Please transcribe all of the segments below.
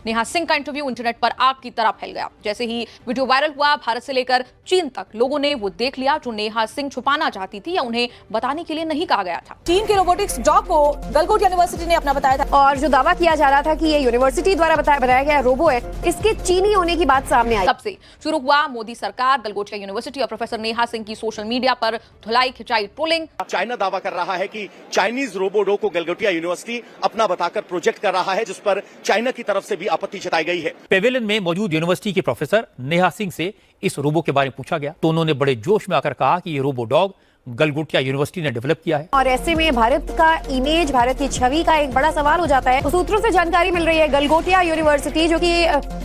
नेहा सिंह का interview internet पर आग की तरह फैल गया। जैसे ही वीडियो वायरल हुआ, भारत से लेकर चीन तक लोगों ने वो देख लिया जो नेहा सिंह छुपाना चाहती थी या उन्हें बताने के लिए नहीं कहा गया था। चीन के रोबोटिक्स डॉग को गलगोटिया यूनिवर्सिटी ने अपना बताया था, और जो दावा किया जा रहा था कि ये यूनिवर्सिटी द्वारा बनाया गया रोबो है, इसके चीनी होने की बात सामने आई। तब से शुरू हुआ मोदी सरकार, गलगोटिया यूनिवर्सिटी और प्रोफेसर नेहा सिंह की सोशल मीडिया पर धुलाई, खिंचाई, ट्रोलिंग। चाइना दावा कर रहा है कि चाइनीज रोबोडो को गलगोटिया यूनिवर्सिटी अपना बताकर प्रोजेक्ट कर रहा है, जिस पर चाइना की तरफ से भी आपत्ति जताई गई है। पेविलियन में मौजूद यूनिवर्सिटी के प्रोफेसर नेहा सिंह से इस रोबो के बारे में पूछा गया तो उन्होंने बड़े जोश में आकर कहा कि ये रोबो डॉग गलगोटिया यूनिवर्सिटी ने डेवलप किया है। और ऐसे में भारत का इमेज, भारत की छवि का एक बड़ा सवाल हो जाता है। तो सूत्रों से जानकारी मिल रही है गलगोटिया यूनिवर्सिटी, जो कि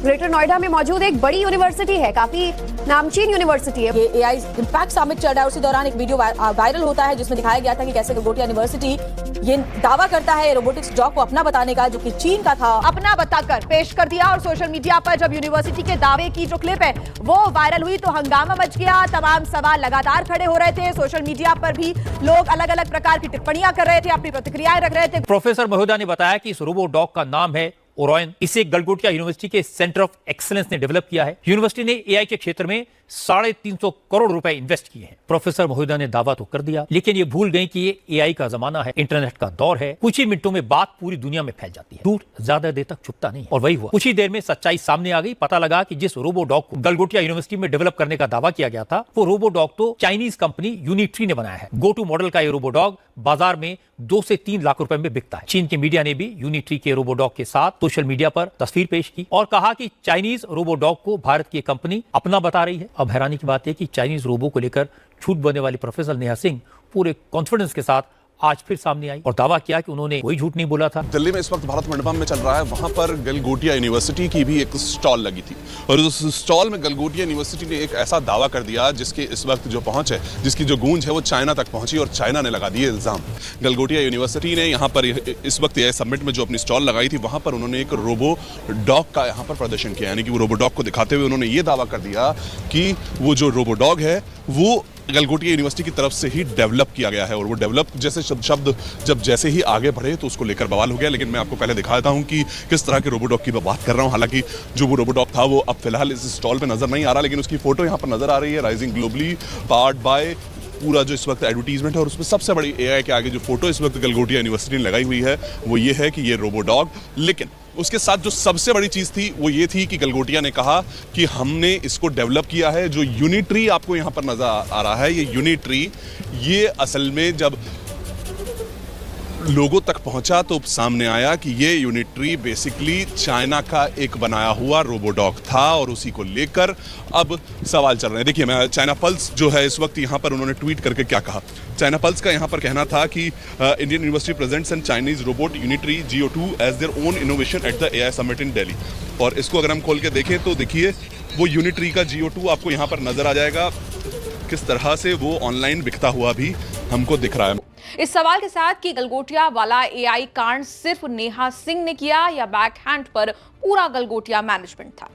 ग्रेटर नोएडा में मौजूद एक बड़ी यूनिवर्सिटी है, काफी नामचीन यूनिवर्सिटी है। ये एआई इम्पैक्ट समिट चल रहा है, उसी दौरान एक वीडियो वायरल होता है जिसमें दिखाया गया था कि कैसे गलगोटिया यूनिवर्सिटी ये दावा करता है रोबोटिक्स डॉग को अपना बताने का, जो कि चीन का था, अपना बताकर पेश कर दिया। और सोशल मीडिया पर जब यूनिवर्सिटी के दावे की जो क्लिप है वो वायरल हुई तो हंगामा मच गया। तमाम सवाल लगातार खड़े हो रहे थे। सोशल मीडिया पर भी लोग अलग अलग प्रकार की टिप्पणियां कर रहे थे, अपनी प्रतिक्रियाएं रख रहे थे। प्रोफेसर महोदया ने बताया कि इस रोबो डॉग का नाम है ओरोयन। इसे गलगोटिया यूनिवर्सिटी के सेंटर ऑफ एक्सीलेंस ने डेवलप किया है। यूनिवर्सिटी ने एआई के क्षेत्र में 350 करोड़ रुपए इन्वेस्ट किए हैं। प्रोफेसर महोदया ने दावा तो कर दिया, लेकिन ये भूल गई कि ये एआई का जमाना है, इंटरनेट का दौर है। कुछ ही मिनटों में बात पूरी दुनिया में फैल जाती है, दूर ज्यादा देर तक छुपता नहीं। और वही हुआ, कुछ ही देर में सच्चाई सामने आ गई। पता लगा कि जिस रोबो डॉग को गलगोटिया यूनिवर्सिटी में डेवलप करने का दावा किया गया था, वो रोबो डॉग तो चाइनीज कंपनी यूनिट्री ने बनाया है। गो टू मॉडल का ये रोबो डॉग बाजार में 2 से 3 लाख रुपए में बिकता है। चीन के मीडिया ने भी यूनिट्री के रोबो डॉग के साथ सोशल मीडिया पर तस्वीर पेश की और कहा कि चाइनीज रोबो डॉग को भारत की कंपनी अपना बता रही है। अब हैरानी की बात है कि चाइनीज रोबो को लेकर झूठ बोलने वाली प्रोफेसर नेहा सिंह पूरे कॉन्फिडेंस के साथ आज फिर सामने आई और दावा किया कि उन्होंने कोई झूठ नहीं बोला था। दिल्ली में इस वक्त भारत मंडपम में चल रहा है, वहां पर गलगोटिया यूनिवर्सिटी की भी एक स्टॉल लगी थी और उस स्टॉल में गलगोटिया यूनिवर्सिटी ने एक ऐसा दावा कर दिया जिसके इस वक्त जो पहुंच है, जिसकी जो गूंज है वो चाइना तक पहुंची और चाइना ने लगा दिए इल्जाम। गलगोटिया यूनिवर्सिटी ने यहाँ पर इस वक्त एआई समिट में जो अपनी स्टॉल लगाई थी, वहां पर उन्होंने एक रोबो डॉग का यहाँ पर प्रदर्शन किया, यानी कि वो रोबो डॉग को दिखाते हुए उन्होंने ये दावा कर दिया कि वो जो रोबो डॉग है वो गलगोटिया यूनिवर्सिटी की तरफ से ही डेवलप किया गया है। और वो डेवलप जैसे शब्द जब जैसे ही आगे बढ़े तो उसको लेकर बवाल हो गया। लेकिन मैं आपको पहले दिखा देता हूं कि किस तरह के रोबोडॉग की मैं बात कर रहा हूं। हालांकि जो वो रोबोडॉग था वो अब फिलहाल इस स्टॉल पे नजर नहीं आ रहा, लेकिन उसकी फोटो यहाँ पर नजर आ रही है, राइजिंग ग्लोबली पावर्ड बाय पूरा जो इस वक्त एडवर्टीजमेंट है। और उसमें सबसे बड़ी एआई के आगे जो फोटो इस वक्त गलगोटिया यूनिवर्सिटी ने लगाई हुई है वो ये है कि ये रोबोडॉग। लेकिन उसके साथ जो सबसे बड़ी चीज थी वो ये थी कि गलगोटिया ने कहा कि हमने इसको डेवलप किया है। जो यूनिट्री आपको यहां पर नजर आ रहा है, ये यूनिट्री, ये असल में जब लोगों तक पहुंचा तो सामने आया कि ये यूनिट्री बेसिकली चाइना का एक बनाया हुआ रोबोडॉग था और उसी को लेकर अब सवाल चल रहे हैं। देखिए, मैं चाइना पल्स जो है इस वक्त यहाँ पर उन्होंने ट्वीट करके क्या कहा। चाइना पल्स का यहाँ पर कहना था कि Indian university presents an Chinese robot Unitree GO2 as their own innovation at the AI summit in Delhi. और इसको अगर हम खोल के देखें तो देखिए वो यूनिट्री का GO2 आपको यहाँ पर नजर आ जाएगा, किस तरह से वो ऑनलाइन बिकता हुआ भी हमको दिख रहा है। इस सवाल के साथ कि गलगोटिया वाला एआई कांड सिर्फ नेहा सिंह ने किया या बैकहैंड पर पूरा गलगोटिया मैनेजमेंट था,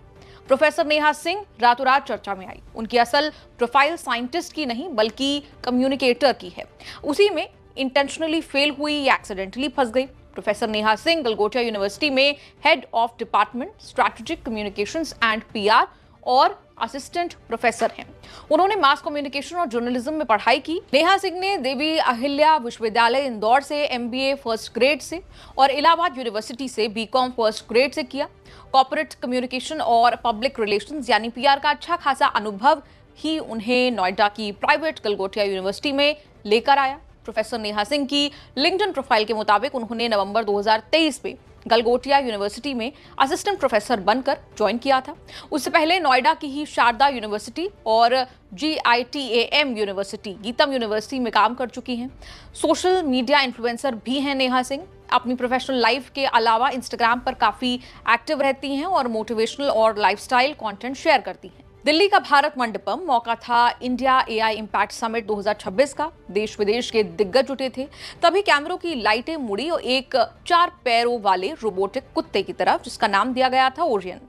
प्रोफेसर नेहा सिंह रातों रात चर्चा में आई। उनकी असल प्रोफाइल साइंटिस्ट की नहीं बल्कि कम्युनिकेटर की है। उसी में इंटेंशनली फेल हुई या एक्सीडेंटली फंस गई। प्रोफेसर नेहा सिंह गलगोटिया यूनिवर्सिटी में head of department strategic communications and PR और असिस्टेंट प्रोफेसर हैं। उन्होंने मास कम्युनिकेशन और जर्नलिज्म में पढ़ाई की। नेहा सिंह ने देवी अहिल्या विश्वविद्यालय इंदौर से MBA फर्स्ट ग्रेड से और इलाहाबाद यूनिवर्सिटी से BCom फर्स्ट ग्रेड से किया। कॉर्पोरेट कम्युनिकेशन और पब्लिक रिलेशंस यानी PR का अच्छा खासा अनुभव ही उन्हें नोएडा की प्राइवेट गलगोटिया यूनिवर्सिटी में लेकर आया। प्रोफेसर नेहा सिंह की लिंक्डइन प्रोफाइल के मुताबिक उन्होंने नवंबर 2023 में गलगोटिया यूनिवर्सिटी में असिस्टेंट प्रोफेसर बनकर ज्वाइन किया था। उससे पहले नोएडा की ही शारदा यूनिवर्सिटी और GITAM यूनिवर्सिटी, गीतम यूनिवर्सिटी में काम कर चुकी हैं। सोशल मीडिया इन्फ्लुएंसर भी हैं नेहा सिंह। अपनी प्रोफेशनल लाइफ के अलावा इंस्टाग्राम पर काफी एक्टिव रहती हैं और मोटिवेशनल और लाइफस्टाइल कंटेंट शेयर करती हैं। दिल्ली का भारत मंडपम मौका था इंडिया AI इम्पैक्ट समिट 2026 का। देश विदेश के दिग्गज जुटे थे। तभी कैमरों की लाइटें मुड़ी और एक 4 पैरों वाले रोबोटिक कुत्ते की तरफ, जिसका नाम दिया गया था Orion.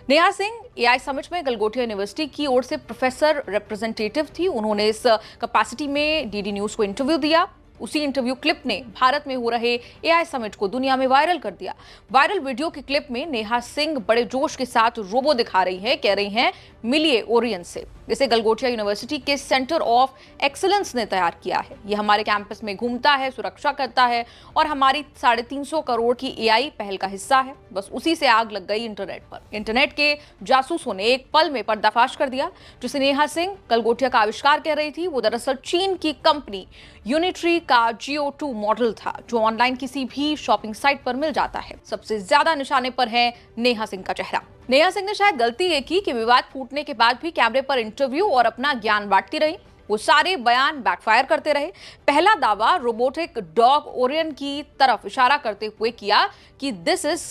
Neha Singh AI summit में गलगोटिया यूनिवर्सिटी की ओर से प्रोफेसर रिप्रेजेंटेटिव थी। उन्होंने इस कैपेसिटी में DD न्यूज को इंटरव्यू दिया। उसी इंटरव्यू क्लिप ने भारत में हो रहे एआई समिट को दुनिया में वायरल कर दिया। वायरल वीडियो के क्लिप में नेहा सिंह बड़े जोश के साथ रोबो दिखा रही है, कह रही हैं मिलिए ओरियन से, जिसे गलगोटिया यूनिवर्सिटी के सेंटर ऑफ एक्सीलेंस ने तैयार किया है। यह हमारे कैंपस में घूमता है, सुरक्षा करता है और हमारी 350 करोड़ की एआई पहल का हिस्सा है। बस उसी से आग लग गई इंटरनेट पर। इंटरनेट के जासूसों ने एक पल में पर्दाफाश कर दिया। जिसे नेहा सिंह गलगोटिया का आविष्कार कह रही थी, वो दरअसल चीन की कंपनी यूनिट्री का GO2 मॉडल था, जो ऑनलाइन किसी भी शॉपिंग साइट पर मिल जाता है। सबसे ज्यादा निशाने पर है नेहा सिंह का चेहरा। नेहा सिंह ने शायद गलती ये की कि विवाद फूटने के बाद भी कैमरे पर इंटरव्यू और अपना ज्ञान बांटती रही। वो सारे बयान बैकफायर करते रहे। पहला दावा रोबोटिक डॉग ओरियन की तरफ इशारा करते हुए किया कि दिस इज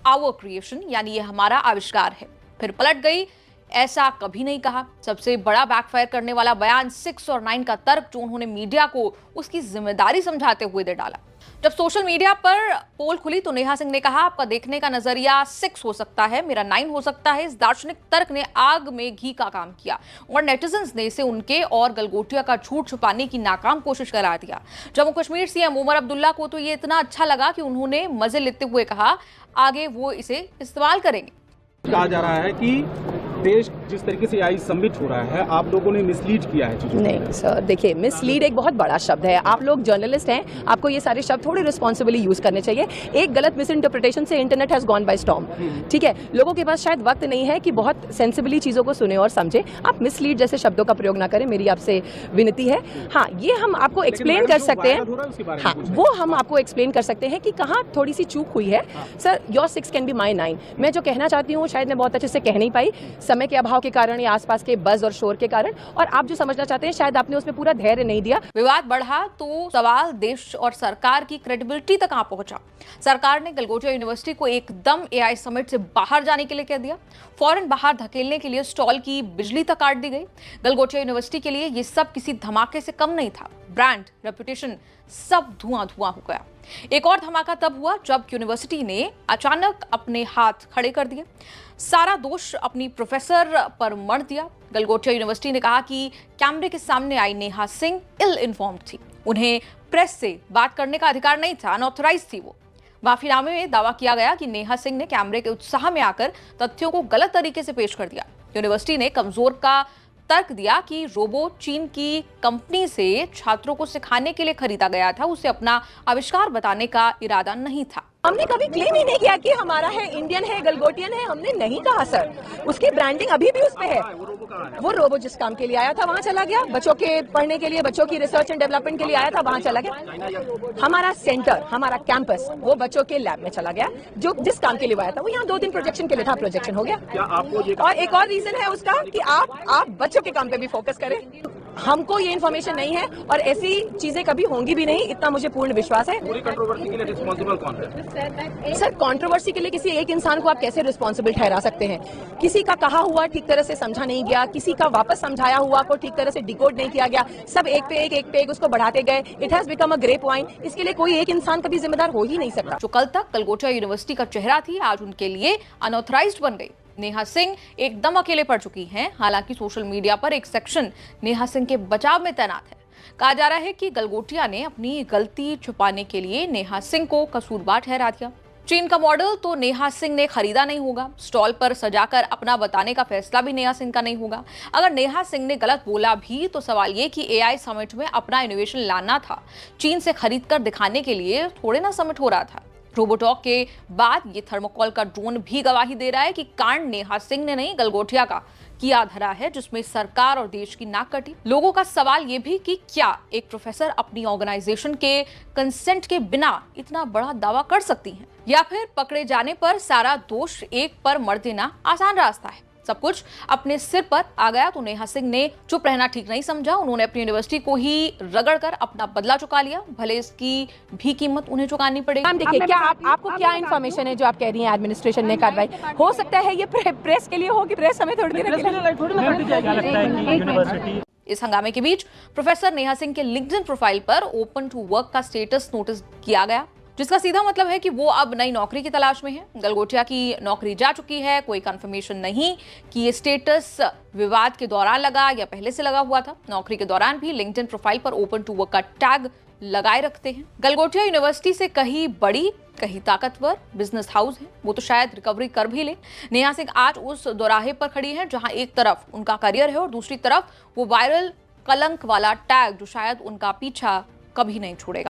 आवर क्रिएशन, यानी ये हमारा आविष्कार है। फिर पलट गई, ऐसा कभी नहीं कहा। सबसे बड़ा बैकफायर करने वाला बयान 6 और 9 का तर्क जो उन्होंने मीडिया को उसकी जिम्मेदारी समझाते हुए दे डाला। जब सोशल मीडिया पर पोल खुली तो नेहा सिंह ने कहा, आपका देखने का नजरिया 6 हो सकता है, मेरा 9 हो सकता है। इस दार्शनिक तर्क ने आग में घी का काम किया और नेटिजन्स ने इसे उनके और गलगोटिया का झूठ छुपाने की नाकाम कोशिश करार दिया। जम्मू कश्मीर सीएम उमर अब्दुल्ला को तो ये इतना अच्छा लगा कि उन्होंने मजे लेते हुए कहा आगे वो इसे इस्तेमाल करेंगे। कहा जा रहा है कि देश जिस तरीके से एआई समिट हो रहा है, आप लोगों ने मिसलीड किया है चीजों को। नहीं सर, देखिए मिसलीड एक बहुत बड़ा शब्द है। आप लोग जर्नलिस्ट हैं, आपको ये सारे शब्द थोड़े रिस्पॉन्सिबली यूज करने चाहिए। एक गलत मिस इंटरप्रिटेशन से internet has gone by storm. ठीक है, लोगों के पास शायद वक्त नहीं है कि बहुत सेंसिबली चीजों को सुने और समझे। आप मिसलीड जैसे शब्दों का प्रयोग ना करें, मेरी आपसे विनती है। हाँ, ये हम आपको एक्सप्लेन कर सकते हैं। हाँ, वो हम आपको एक्सप्लेन कर सकते हैं कि कहाँ थोड़ी सी चूक हुई है। Sir, your 6 can be my 9। मैं जो कहना चाहती हूँ शायद मैं बहुत अच्छे से कह नहीं पाई, समय के अभाव के कारण या आसपास के बज और शोर के कारण, और आप जो समझना चाहते हैं शायद आपने उसमें पूरा धैर्य नहीं दिया। विवाद बढ़ा तो सवाल देश और सरकार की क्रेडिबिलिटी तक आ पहुंचा। सरकार ने गलगोटिया यूनिवर्सिटी को एकदम एआई समिट से बाहर जाने के लिए कह दिया। फौरन बाहर धकेलने के लिए स्टॉल की बिजली तक काट दी गई। गलगोटिया यूनिवर्सिटी के लिए ये सब किसी धमाके से कम नहीं था। ब्रांड, रेपुटेशन सब धुआं धुआं हो गया। एक और धमाका तब हुआ जब यूनिवर्सिटी ने अचानक अपने हाथ खड़े कर दिए। सारा दोष अपनी प्रोफेसर पर मढ़ दिया। गलगोटिया यूनिवर्सिटी ने कहा कि कैमरे के सामने आई नेहा सिंह इल इन्फॉर्म्ड थी, उन्हें प्रेस से बात करने का अधिकार नहीं था, अनऑथराइज थी वो। माफीनामे में दावा किया गया कि नेहा सिंह ने कैमरे के उत्साह में आकर तथ्यों को गलत तरीके से पेश कर दिया। यूनिवर्सिटी ने कमजोर का तर्क दिया कि रोबो चीन की कंपनी से छात्रों को सिखाने के लिए खरीदा गया था, उसे अपना आविष्कार बताने का इरादा नहीं था। हमने कभी क्लेम ही नहीं किया कि हमारा है, इंडियन है, गलगोटियन है, हमने नहीं कहा सर। उसकी ब्रांडिंग अभी भी उस पे है। वो रोबो जिस काम के लिए आया था वहां चला गया, बच्चों के पढ़ने के लिए, बच्चों की रिसर्च एंड डेवलपमेंट के लिए आया था, वहां चला गया। हमारा सेंटर, हमारा कैंपस वो बच्चों के लैब में चला गया, जो जिस काम के लिए आया था। वो यहाँ 2 दिन प्रोजेक्शन के लिए था, प्रोजेक्शन हो गया। और एक और रीजन है उसका कि आप बच्चों के काम पे भी फोकस करें। हमको ये इन्फॉर्मेशन नहीं है और ऐसी चीजें कभी होंगी भी नहीं, इतना मुझे पूर्ण विश्वास है। पूरी कंट्रोवर्सी के लिए रिस्पॉन्सिबल कौन है? सर, कंट्रोवर्सी के लिए किसी एक इंसान को आप कैसे रिस्पॉन्सिबल ठहरा सकते हैं? किसी का कहा हुआ ठीक तरह से समझा नहीं गया, किसी का वापस समझाया हुआ को ठीक तरह से डिकोड नहीं किया गया, सब एक पे एक उसको बढ़ाते गए। It has become a grape wine. इसके लिए कोई एक इंसान कभी जिम्मेदार हो ही नहीं सकता। जो कल तक गलगोटिया यूनिवर्सिटी का चेहरा थी, आज उनके लिए अनऑथराइज्ड बन गई। नेहा सिंह एकदम अकेले पड़ चुकी हैं। हालांकि सोशल मीडिया पर एक सेक्शन नेहा सिंह के बचाव में तैनात है। कहा जा रहा है कि गलगोटिया ने अपनी गलती छुपाने के लिए नेहा सिंह को कसूरवार ठहरा दिया। चीन का मॉडल तो नेहा सिंह ने खरीदा नहीं होगा, स्टॉल पर सजाकर अपना बताने का फैसला भी नेहा सिंह का नहीं होगा। अगर नेहा सिंह ने गलत बोला भी तो सवाल ये कि एआई समिट में अपना इनोवेशन लाना था, चीन से खरीद कर दिखाने के लिए थोड़े ना समिट हो रहा था। रोबोटॉक के बाद ये थर्मोकॉल का ड्रोन भी गवाही दे रहा है कि कांड नेहा सिंह ने नहीं, गलगोटिया का किया धरा है, जिसमें सरकार और देश की नाक कटी। लोगों का सवाल ये भी कि क्या एक प्रोफेसर अपनी ऑर्गेनाइजेशन के कंसेंट के बिना इतना बड़ा दावा कर सकती हैं, या फिर पकड़े जाने पर सारा दोष एक पर मढ़ देना आसान रास्ता है। सब कुछ अपने सिर पर आ गया तो नेहा सिंह ने चुप रहना ठीक नहीं समझा। उन्होंने अपनी यूनिवर्सिटी को ही रगड़कर अपना बदला चुका लिया, भले इसकी भी कीमत उन्हें चुकानी पड़ेगी। मैम देखिए, क्या आपको क्या इन्फॉर्मेशन है जो आप कह रही हैं एडमिनिस्ट्रेशन ने कार्रवाई? हो सकता है ये प्रेस के लिए होगी, प्रेस हमें थोड़ी देर इस हंगामे के बीच प्रोफेसर नेहा सिंह के लिंक्डइन प्रोफाइल पर ओपन टू वर्क का स्टेटस नोटिस किया गया, जिसका सीधा मतलब है कि वो अब नई नौकरी की तलाश में है। गलगोटिया की नौकरी जा चुकी है, कोई कंफर्मेशन नहीं कि ये स्टेटस विवाद के दौरान लगा या पहले से लगा हुआ था। नौकरी के दौरान भी लिंक्डइन प्रोफाइल पर ओपन टू वर्क का टैग लगाए रखते हैं। गलगोटिया यूनिवर्सिटी से कहीं बड़ी, कहीं ताकतवर बिजनेस हाउस है, वो तो शायद रिकवरी कर भी ले। नेहा सिंह आज उस दोराहे पर खड़ी हैं जहां एक तरफ उनका करियर है और दूसरी तरफ वो वायरल कलंक वाला टैग जो शायद उनका पीछा कभी नहीं छोड़ेगा।